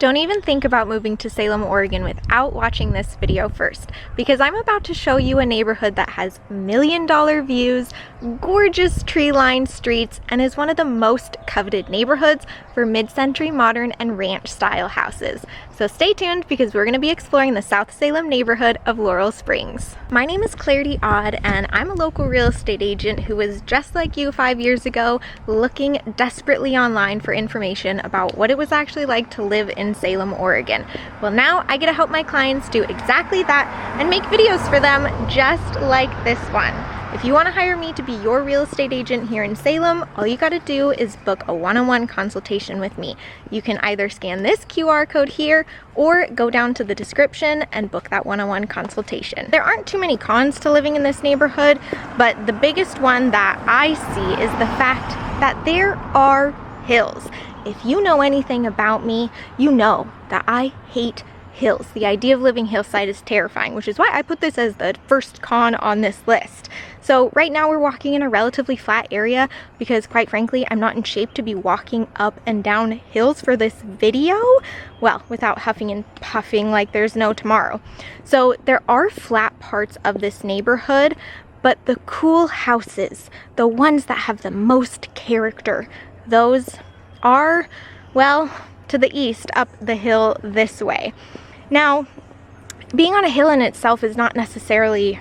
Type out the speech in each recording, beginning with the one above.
Don't even think about moving to Salem, Oregon without watching this video first, because I'm about to show you a neighborhood that has million-dollar views, gorgeous tree-lined streets, and is one of the most coveted neighborhoods for mid-century modern and ranch-style houses. So stay tuned, because we're going to be exploring the South Salem neighborhood of Laurel Springs. My name is Clarity Odd, and I'm a local real estate agent who was just like you 5 years ago, looking desperately online for information about what it was actually like to live in Salem, Oregon. Well, now I get to help my clients do exactly that and make videos for them just like this one. If you want to hire me to be your real estate agent here in Salem, all you got to do is book a one-on-one consultation with me. You can either scan this QR code here or go down to the description and book that one-on-one consultation. There aren't too many cons to living in this neighborhood, but the biggest one that I see is the fact that there are hills. If you know anything about me, you know that I hate hills. The idea of living hillside is terrifying, which is why I put this as the first con on this list. So right now we're walking in a relatively flat area because, quite frankly, I'm not in shape to be walking up and down hills for this video, well, without huffing and puffing like there's no tomorrow. So there are flat parts of this neighborhood, but the cool houses, the ones that have the most character, those are, well, to the east up the hill this way. Now, being on a hill in itself is not necessarily,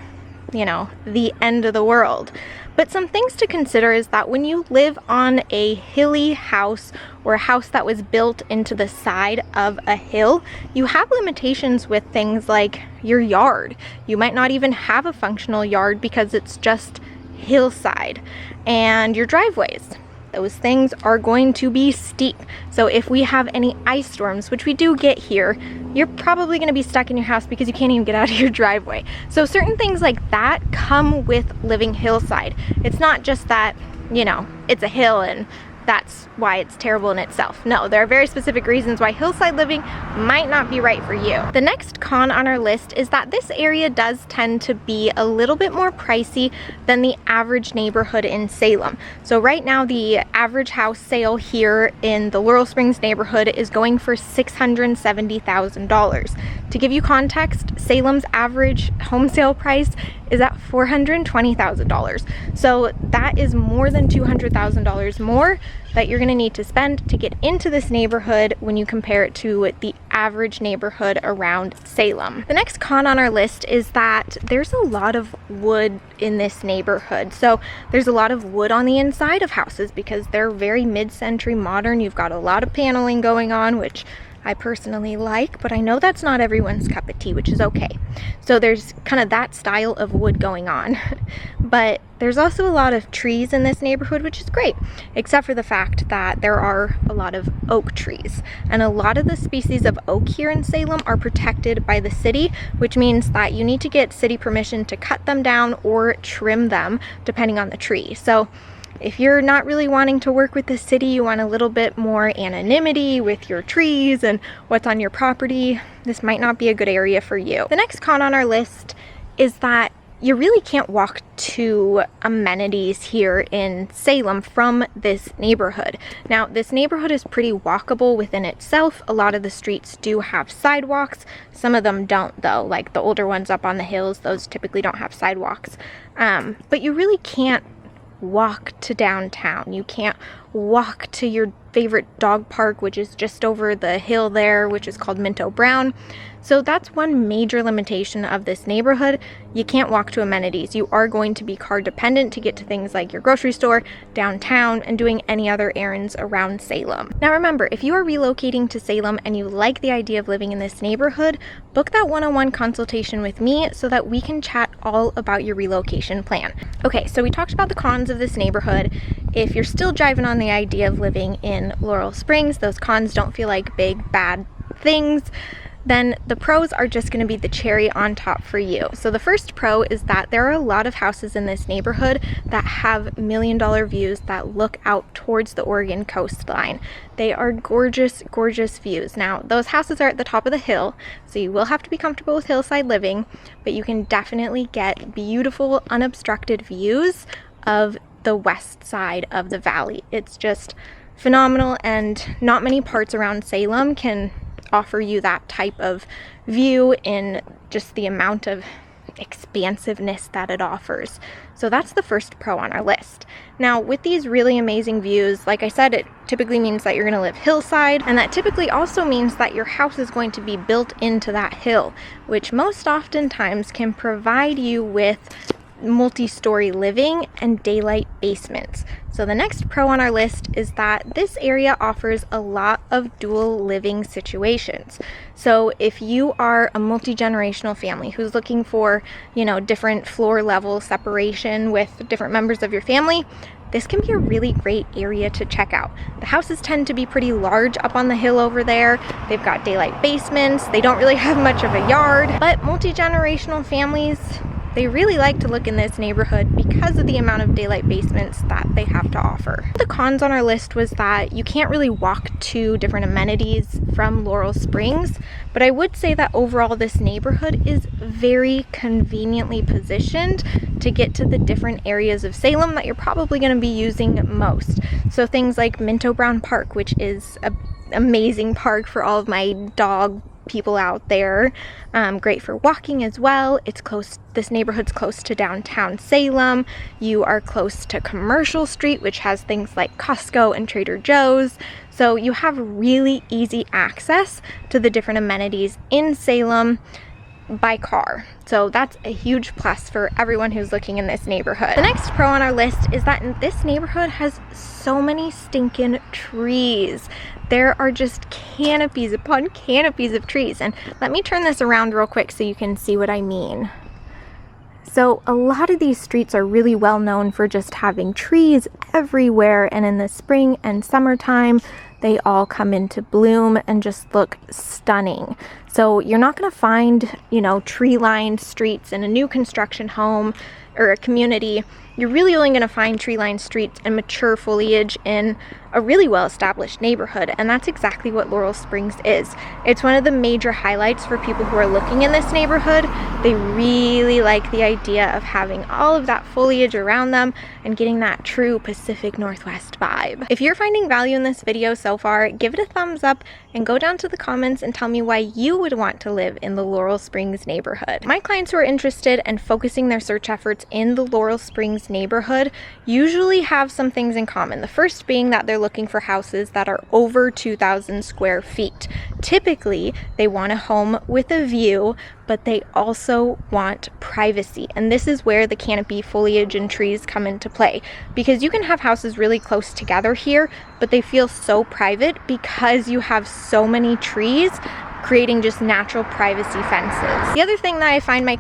you know, the end of the world. But some things to consider is that when you live on a hilly house or a house that was built into the side of a hill, you have limitations with things like your yard. You might not even have a functional yard because it's just hillside. And your driveways. Those things are going to be steep. So if we have any ice storms, which we do get here, you're probably going to be stuck in your house because you can't even get out of your driveway. So certain things like that come with living hillside. It's not just that, you know, it's a hill and that's why it's terrible in itself. No, there are very specific reasons why hillside living might not be right for you. The next con on our list is that this area does tend to be a little bit more pricey than the average neighborhood in Salem. So right now the average house sale here in the Laurel Springs neighborhood is going for $670,000. To give you context, Salem's average home sale price is at $420,000. So that is more than $200,000 more that you're gonna need to spend to get into this neighborhood when you compare it to the average neighborhood around Salem. The next con on our list is that there's a lot of wood in this neighborhood. So there's a lot of wood on the inside of houses because they're very mid-century modern. You've got a lot of paneling going on, which I personally like, but I know that's not everyone's cup of tea, which is okay. So there's kind of that style of wood going on. But there's also a lot of trees in this neighborhood, which is great, except for the fact that there are a lot of oak trees. And a lot of the species of oak here in Salem are protected by the city, which means that you need to get city permission to cut them down or trim them, depending on the tree. So if you're not really wanting to work with the city, you want a little bit more anonymity with your trees and what's on your property, this might not be a good area for you. The next con on our list is that you really can't walk to amenities here in Salem from this neighborhood. Now, this neighborhood is pretty walkable within itself. A lot of the streets do have sidewalks. Some of them don't, though, like the older ones up on the hills, those typically don't have sidewalks. But you really can't walk to downtown. You can't walk to your favorite dog park, which is just over the hill there, which is called Minto Brown. So that's one major limitation of this neighborhood. You can't walk to amenities. You are going to be car dependent to get to things like your grocery store, downtown, and doing any other errands around Salem. Now remember, if you are relocating to Salem and you like the idea of living in this neighborhood, book that one-on-one consultation with me so that we can chat all about your relocation plan. Okay, so we talked about the cons of this neighborhood. If you're still driving on the idea of living in Laurel Springs, those cons don't feel like big bad things, then the pros are just going to be the cherry on top for you. So the first pro is that there are a lot of houses in this neighborhood that have million-dollar views that look out towards the Oregon coastline. They are gorgeous, gorgeous views. Now, those houses are at the top of the hill, so you will have to be comfortable with hillside living, but you can definitely get beautiful, unobstructed views of the west side of the valley. It's just phenomenal, and not many parts around Salem can offer you that type of view in just the amount of expansiveness that it offers. So that's the first pro on our list. Now, with these really amazing views, like I said, it typically means that you're going to live hillside, and that typically also means that your house is going to be built into that hill, which most oftentimes can provide you with multi-story living and daylight basements. So the next pro on our list is that this area offers a lot of dual living situations. So if you are a multi-generational family who's looking for, different floor level separation with different members of your family, this can be a really great area to check out. The houses tend to be pretty large up on the hill over there. They've got daylight basements. They don't really have much of a yard, but multi-generational families, they really like to look in this neighborhood because of the amount of daylight basements that they have to offer. The cons on our list was that you can't really walk to different amenities from Laurel Springs, but I would say that overall this neighborhood is very conveniently positioned to get to the different areas of Salem that you're probably going to be using most. So things like Minto Brown Park, which is an amazing park for all of my dog people out there. Great for walking as well. This neighborhood's close to downtown Salem. You are close to Commercial Street, which has things like Costco and Trader Joe's. So you have really easy access to the different amenities in Salem by car. So that's a huge plus for everyone who's looking in this neighborhood. The next pro on our list is that this neighborhood has so many stinking trees. There are just canopies upon canopies of trees. And let me turn this around real quick so you can see what I mean. So a lot of these streets are really well known for just having trees everywhere, and in the spring and summertime they all come into bloom and just look stunning. So you're not going to find, tree-lined streets in a new construction home or a community. You're really only going to find tree-lined streets and mature foliage in a really well-established neighborhood, and that's exactly what Laurel Springs is. It's one of the major highlights for people who are looking in this neighborhood. They really like the idea of having all of that foliage around them and getting that true Pacific Northwest vibe. If you're finding value in this video so far, give it a thumbs up and go down to the comments and tell me why you would want to live in the Laurel Springs neighborhood. My clients who are interested and focusing their search efforts in the Laurel Springs neighborhood usually have some things in common. The first being that they're looking for houses that are over 2,000 square feet. Typically, they want a home with a view, but they also want privacy. And this is where the canopy, foliage, and trees come into play. Because you can have houses really close together here, but they feel so private because you have so many trees creating just natural privacy fences. The other thing that I find my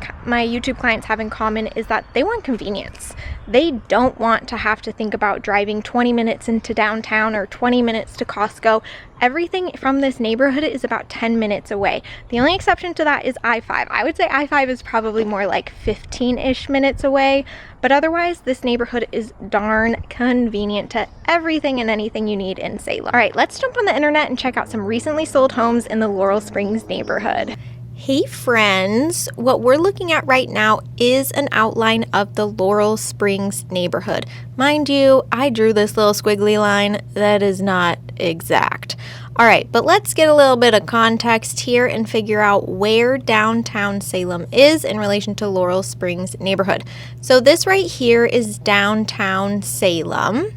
YouTube clients have in common is that they want convenience. They don't want to have to think about driving 20 minutes into downtown or 20 minutes to Costco. Everything from this neighborhood is about 10 minutes away. The only exception to that is I-5. I would say I-5 is probably more like 15-ish minutes away, but otherwise this neighborhood is darn convenient to everything and anything you need in Salem. All right, let's jump on the internet and check out some recently sold homes in the Laurel Springs neighborhood. Hey friends, what we're looking at right now is an outline of the Laurel Springs neighborhood. Mind you, I drew this little squiggly line. That is not exact. All right, but let's get a little bit of context here and figure out where downtown Salem is in relation to Laurel Springs neighborhood. So this right here is downtown Salem.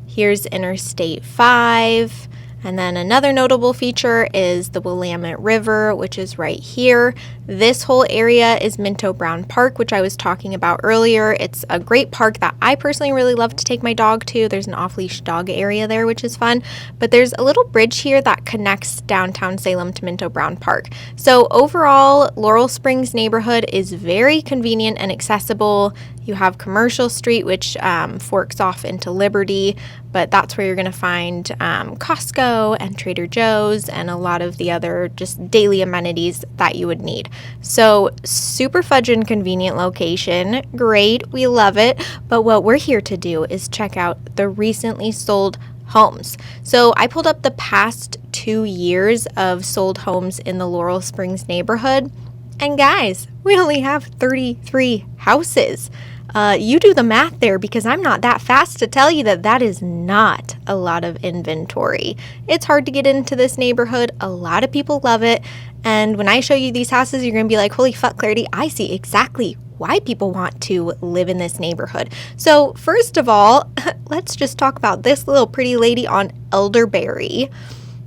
Here's Interstate 5. And then another notable feature is the Willamette River, which is right here. This whole area is Minto Brown Park, which I was talking about earlier. It's a great park that I personally really love to take my dog to. There's an off-leash dog area there, which is fun. But there's a little bridge here that connects downtown Salem to Minto Brown Park. So overall, Laurel Springs neighborhood is very convenient and accessible. You have Commercial Street, which forks off into Liberty, but that's where you're going to find Costco and Trader Joe's and a lot of the other just daily amenities that you would need. So super fudging convenient location. Great. We love it. But what we're here to do is check out the recently sold homes. So I pulled up the past 2 years of sold homes in the Laurel Springs neighborhood. And guys, we only have 33 houses. You do the math there, because I'm not that fast to tell you that that is not a lot of inventory. It's hard to get into this neighborhood. A lot of people love it. And when I show you these houses, you're going to be like, holy fuck, Clarity, I see exactly why people want to live in this neighborhood. So first of all, let's just talk about this little pretty lady on Elderberry.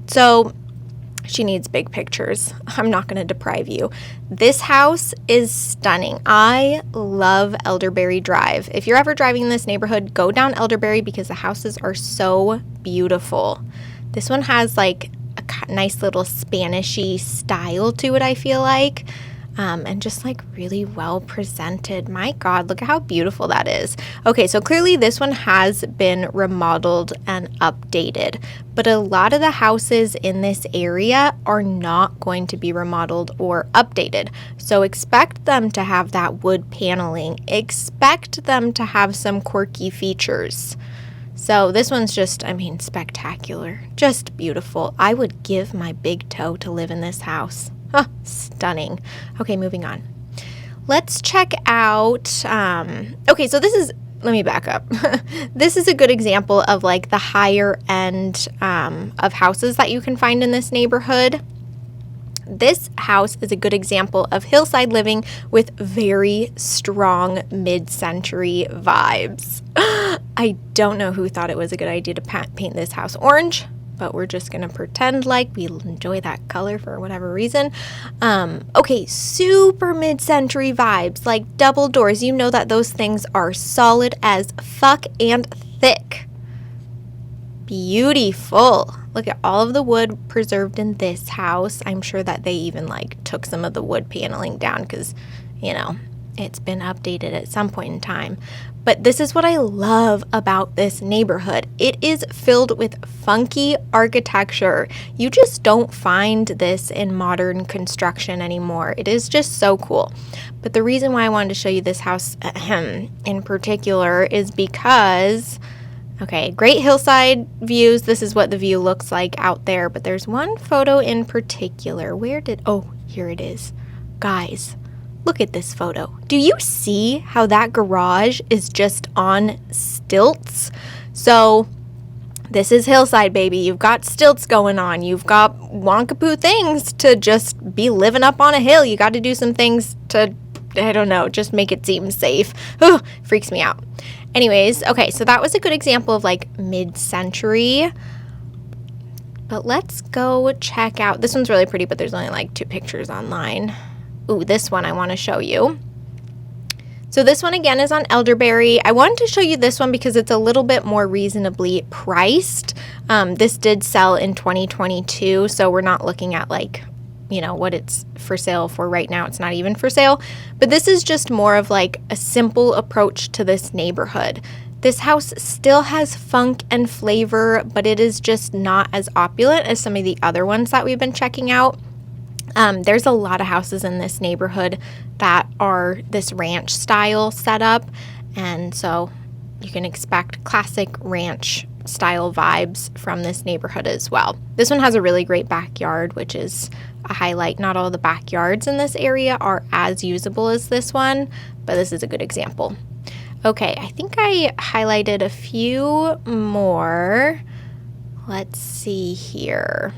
So she needs big pictures. I'm not going to deprive you. This house is stunning. I love Elderberry Drive. If you're ever driving in this neighborhood, go down Elderberry because the houses are so beautiful. This one has like a nice little Spanishy style to it, I feel like. And just like really well presented. My God, look at how beautiful that is. Okay, so clearly this one has been remodeled and updated, but a lot of the houses in this area are not going to be remodeled or updated. So expect them to have that wood paneling. Expect them to have some quirky features. So this one's just, I mean, spectacular. Just beautiful. I would give my big toe to live in this house. Huh, stunning. Okay, moving on. Let's check out, okay, so let me back up. This is a good example of like the higher end of houses that you can find in this neighborhood. This house is a good example of hillside living with very strong mid-century vibes. I don't know who thought it was a good idea to paint this house orange, but we're just going to pretend like we enjoy that color for whatever reason. Okay, super mid-century vibes, like double doors. You know that those things are solid as fuck and thick. Beautiful. Look at all of the wood preserved in this house. I'm sure that they even like took some of the wood paneling down because, you know, it's been updated at some point in time. But this is what I love about this neighborhood. It is filled with funky architecture. You just don't find this in modern construction anymore. It is just so cool. But the reason why I wanted to show you this house in particular is because, okay, great hillside views. This is what the view looks like out there. But there's one photo in particular. Oh, here it is. Guys. Look at this photo. Do you see how that garage is just on stilts? So this is hillside, baby. You've got stilts going on. You've got wonkapoo things to just be living up on a hill. You got to do some things to, I don't know, just make it seem safe. Ooh, freaks me out. Anyways, okay, so that was a good example of like mid-century. But let's go check out. This one's really pretty, but there's only like 2 pictures online. Ooh, this one I want to show you. So this one again is on Elderberry. I wanted to show you this one because it's a little bit more reasonably priced. This did sell in 2022, so we're not looking at like, you know, what it's for sale for right now. It's not even for sale. But this is just more of like a simple approach to this neighborhood. This house still has funk and flavor, but it is just not as opulent as some of the other ones that we've been checking out. There's a lot of houses in this neighborhood that are this ranch style setup, and so you can expect classic ranch style vibes from this neighborhood as well. This one has a really great backyard, which is a highlight. Not all the backyards in this area are as usable as this one, but this is a good example. Okay, I think I highlighted a few more. Let's see here.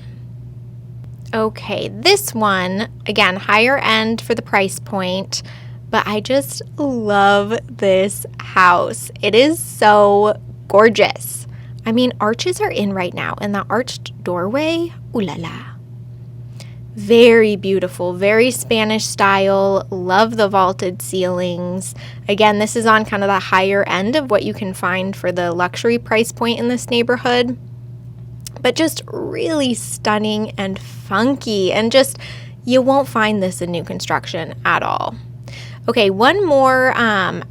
Okay, this one, again, higher end for the price point, but I just love this house. It is so gorgeous. I mean, arches are in right now, and the arched doorway, ooh la la. Very beautiful, very Spanish style. Love the vaulted ceilings. Again, this is on kind of the higher end of what you can find for the luxury price point in this neighborhood. But just really stunning and funky, and just, you won't find this in new construction at all. Okay, one more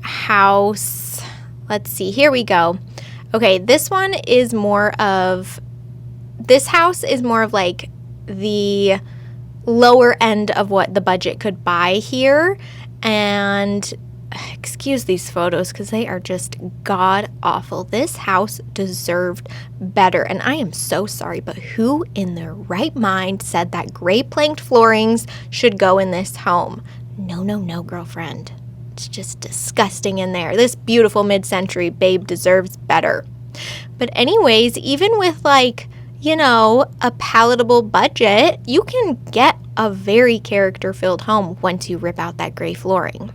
house. Let's see, here we go. Okay, this house is more of like the lower end of what the budget could buy here. And excuse these photos because they are just god awful. This house deserved better, and I am so sorry, but who in their right mind said that gray planked floorings should go in this home? No, girlfriend. It's just disgusting in there. This beautiful mid-century babe deserves better. But anyways, even with like, a palatable budget, you can get a very character-filled home once you rip out that gray flooring.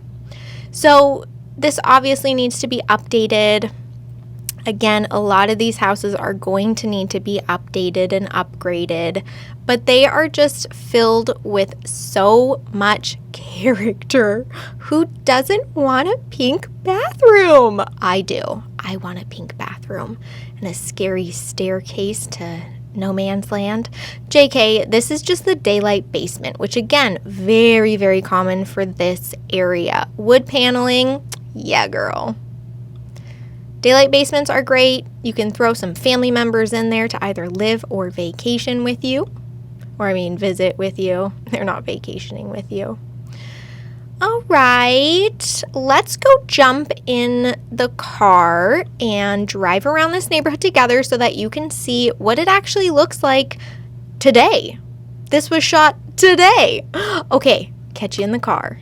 So this obviously needs to be updated. Again, a lot of these houses are going to need to be updated and upgraded, but they are just filled with so much character. Who doesn't want a pink bathroom? I do. I want a pink bathroom and a scary staircase to no man's land. JK, this is just the daylight basement, which again, very, very common for this area. Wood paneling, yeah, girl. Daylight basements are great. You can throw some family members in there to either live or vacation with you. Visit with you. They're not vacationing with you. All right, let's go jump in the car and drive around this neighborhood together so that you can see what it actually looks like today. This was shot today. Okay, catch you in the car.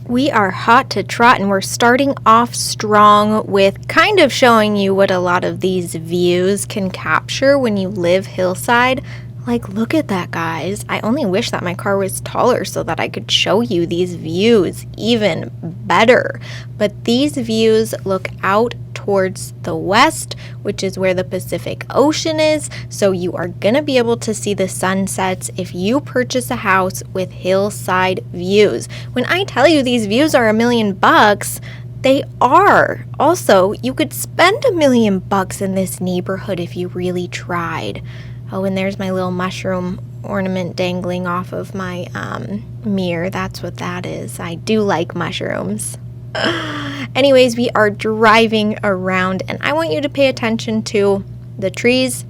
We are hot to trot, and we're starting off strong with kind of showing you what a lot of these views can capture when you live hillside. Like, look at that, guys. I only wish that my car was taller so that I could show you these views even better. But these views look out towards the west, which is where the Pacific Ocean is. So you are going to be able to see the sunsets if you purchase a house with hillside views. When I tell you these views are $1 million, they are. Also, you could spend $1 million in this neighborhood if you really tried. Oh, and there's my little mushroom ornament dangling off of my mirror. That's what that is. I do like mushrooms. Anyways, we are driving around, and I want you to pay attention to the trees,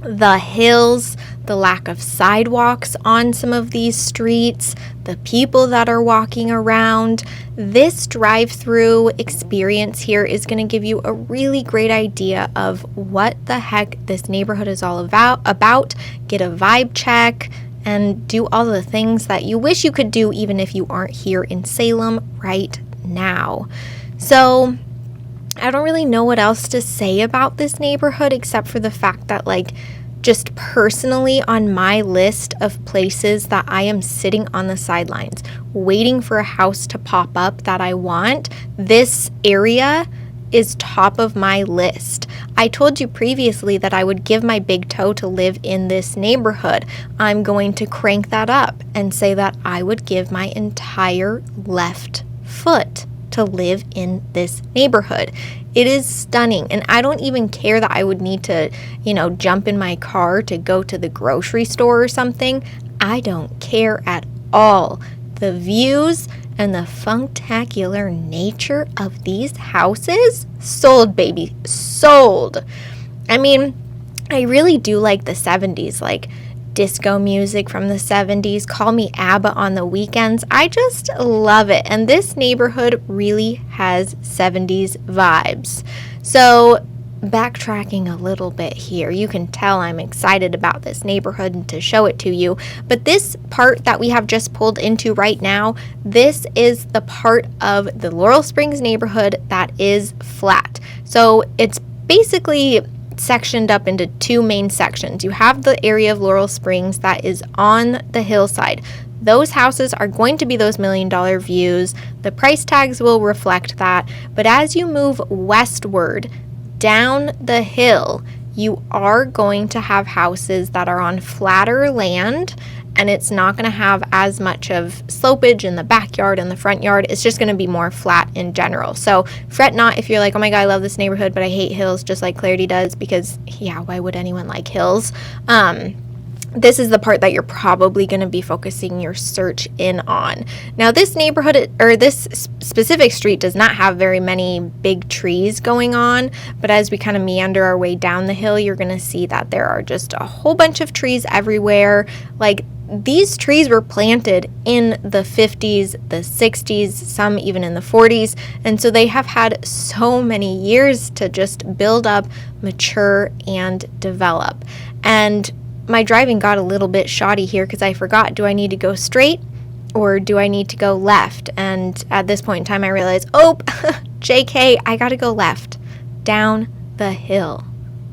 the hills, the lack of sidewalks on some of these streets, the people that are walking around. This drive-through experience here is going to give you a really great idea of what the heck this neighborhood is all about. Get a vibe check and do all the things that you wish you could do even if you aren't here in Salem right now. So I don't really know what else to say about this neighborhood except for the fact that, like, just personally on my list of places that I am sitting on the sidelines waiting for a house to pop up that I want, this area is top of my list. I told you previously that I would give my big toe to live in this neighborhood. I'm going to crank that up and say that I would give my entire left foot to live in this neighborhood. It is stunning, and I don't even care that I would need to, jump in my car to go to the grocery store or something. I don't care at all. The views and the funktacular nature of these houses, sold, baby, sold. I really do like the 70s, like disco music from the 70s. Call me ABBA on the weekends. I just love it. And this neighborhood really has 70s vibes. So backtracking a little bit here, you can tell I'm excited about this neighborhood and to show it to you. But this part that we have just pulled into right now, this is the part of the Laurel Springs neighborhood that is flat. So it's basically sectioned up into two main sections. You have the area of Laurel Springs that is on the hillside. Those houses are going to be those $1 million views. The price tags will reflect that. But as you move westward down the hill, you are going to have houses that are on flatter land, and it's not going to have as much of slopage in the backyard and the front yard. It's just going to be more flat in general. So fret not if you're like, oh my God, I love this neighborhood, but I hate hills just like Clarity does, because yeah, why would anyone like hills? This is the part that you're probably going to be focusing your search in on. Now, this neighborhood, or this specific street, does not have very many big trees going on, but as we kind of meander our way down the hill, you're going to see that there are just a whole bunch of trees everywhere. Like, these trees were planted in the 50s, the 60s, some even in the 40s, and so they have had so many years to just build up, mature, and develop. And my driving got a little bit shoddy here because I forgot, do I need to go straight or do I need to go left? And at this point in time, I realized, oh, JK, I gotta go left, down the hill,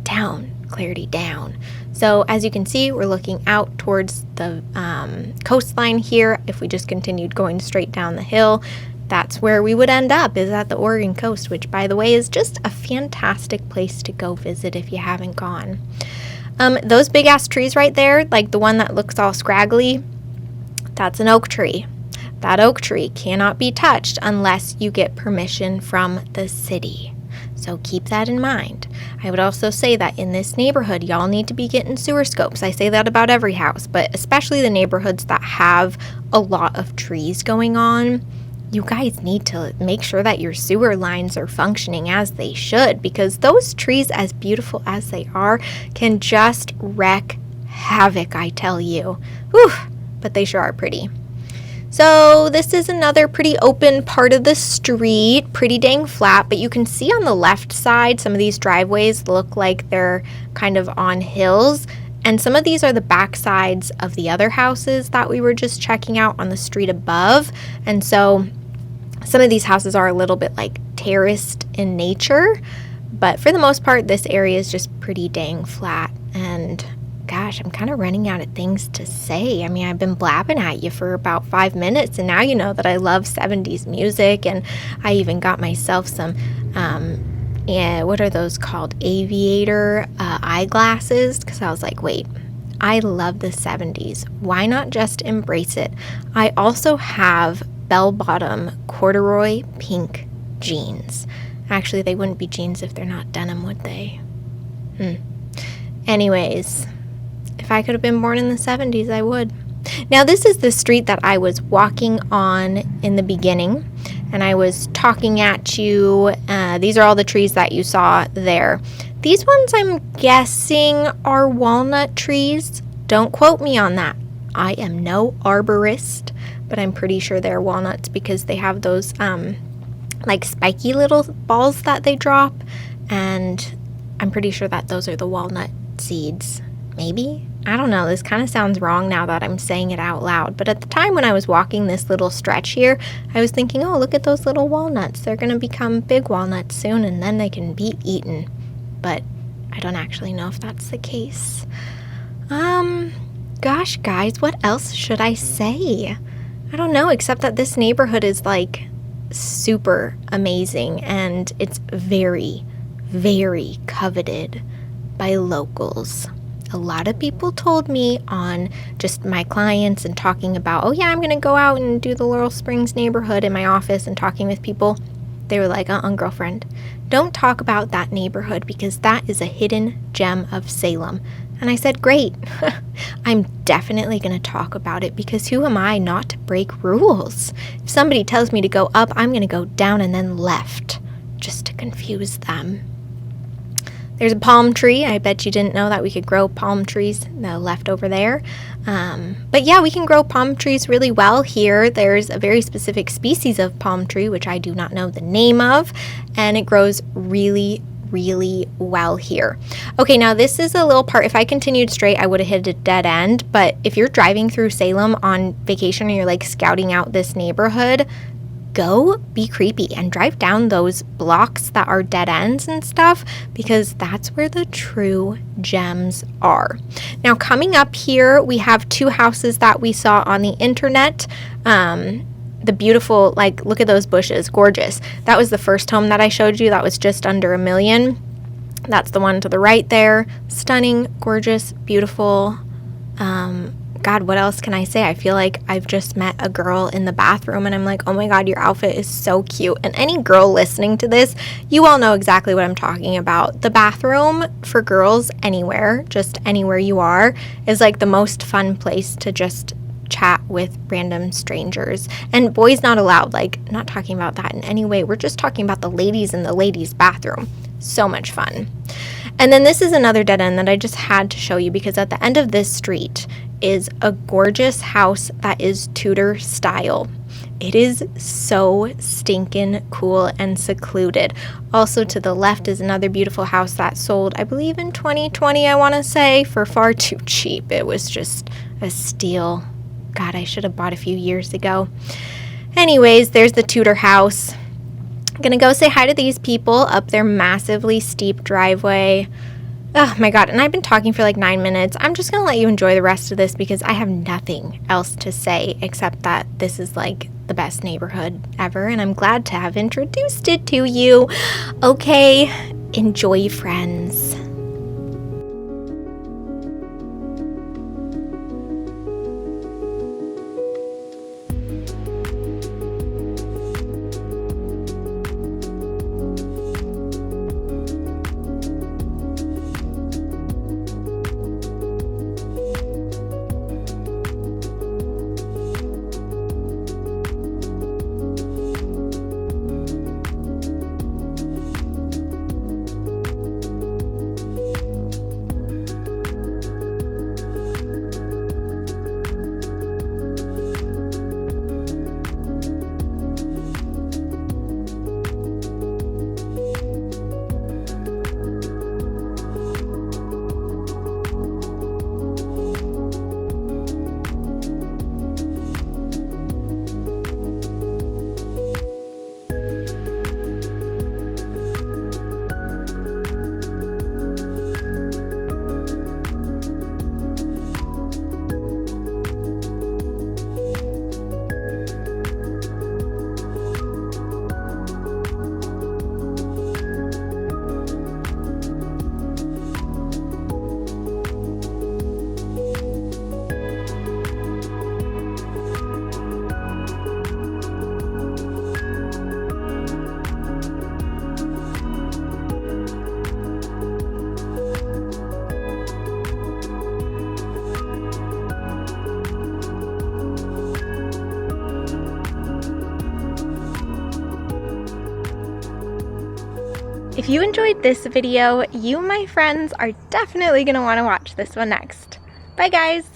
down, Clarity, down. So as you can see, we're looking out towards the coastline here. If we just continued going straight down the hill, that's where we would end up, is at the Oregon coast, which, by the way, is just a fantastic place to go visit if you haven't gone. Those big ass trees right there, like the one that looks all scraggly, that's an oak tree. That oak tree cannot be touched unless you get permission from the city. So keep that in mind. I would also say that in this neighborhood, y'all need to be getting sewer scopes. I say that about every house, but especially the neighborhoods that have a lot of trees going on. You guys need to make sure that your sewer lines are functioning as they should, because those trees, as beautiful as they are, can just wreak havoc, I tell you. Whew, but they sure are pretty. So this is another pretty open part of the street, pretty dang flat, but you can see on the left side, some of these driveways look like they're kind of on hills, and some of these are the back sides of the other houses that we were just checking out on the street above. And so some of these houses are a little bit like terraced in nature, but for the most part, this area is just pretty dang flat. And gosh, I'm kind of running out of things to say. I mean, I've been blabbing at you for about 5 minutes, and now you know that I love 70s music, and I even got myself some, what are those called? Aviator eyeglasses, because I was like, wait, I love the 70s. Why not just embrace it? I also have bell-bottom corduroy pink jeans. Actually, they wouldn't be jeans if they're not denim, would they? Anyways, if I could have been born in the 70s, I would. Now, this is the street that I was walking on in the beginning, and I was talking at you. These are all the trees that you saw there. These ones, I'm guessing, are walnut trees. Don't quote me on that. I am no arborist, but I'm pretty sure they're walnuts because they have those like spiky little balls that they drop, and I'm pretty sure that those are the walnut seeds. Maybe? I don't know. This kind of sounds wrong now that I'm saying it out loud, but at the time when I was walking this little stretch here, I was thinking, oh, look at those little walnuts. They're going to become big walnuts soon, and then they can be eaten. But I don't actually know if that's the case. Gosh, guys, what else should I say? I don't know, except that this neighborhood is like super amazing, and it's very, very coveted by locals. A lot of people told me on just my clients and talking about, oh yeah, I'm going to go out and do the Laurel Springs neighborhood in my office and talking with people. They were like, girlfriend, don't talk about that neighborhood because that is a hidden gem of Salem. And I said, great. I'm definitely going to talk about it because who am I not to break rules? If somebody tells me to go up, I'm going to go down and then left just to confuse them. There's a palm tree. I bet you didn't know that we could grow palm trees left over there. But yeah, we can grow palm trees really well here. There's a very specific species of palm tree, which I do not know the name of, and it grows really, really well here. Okay, now this is a little part. If I continued straight, I would have hit a dead end. But if you're driving through Salem on vacation and you're like scouting out this neighborhood, go be creepy and drive down those blocks that are dead ends and stuff, because that's where the true gems are. Now, coming up here, we have two houses that we saw on the internet. The beautiful, like, look at those bushes, gorgeous. That was the first home that I showed you that was just under $1 million. That's the one to the right there. Stunning, gorgeous, beautiful. God, what else can I say? I feel like I've just met a girl in the bathroom and I'm like, oh my God, your outfit is so cute. And any girl listening to this, you all know exactly what I'm talking about. The bathroom for girls anywhere, just anywhere you are, is like the most fun place to just chat with random strangers. And boys not allowed, like, not talking about that in any way. We're just talking about the ladies in the ladies' bathroom. So much fun. And then this is another dead end that I just had to show you because at the end of this street is a gorgeous house that is Tudor style. It is so stinking cool and secluded. Also to the left is another beautiful house that sold, I believe in 2020, I want to say, for far too cheap. It was just a steal. God, I should have bought a few years ago. Anyways, there's the Tudor house. I'm gonna go say hi to these people up their massively steep driveway. Oh my God, and I've been talking for like 9 minutes. I'm just gonna let you enjoy the rest of this because I have nothing else to say except that this is like the best neighborhood ever, and I'm glad to have introduced it to you. Okay, enjoy, friends. If you enjoyed this video, you, my friends, are definitely going to want to watch this one next. Bye, guys!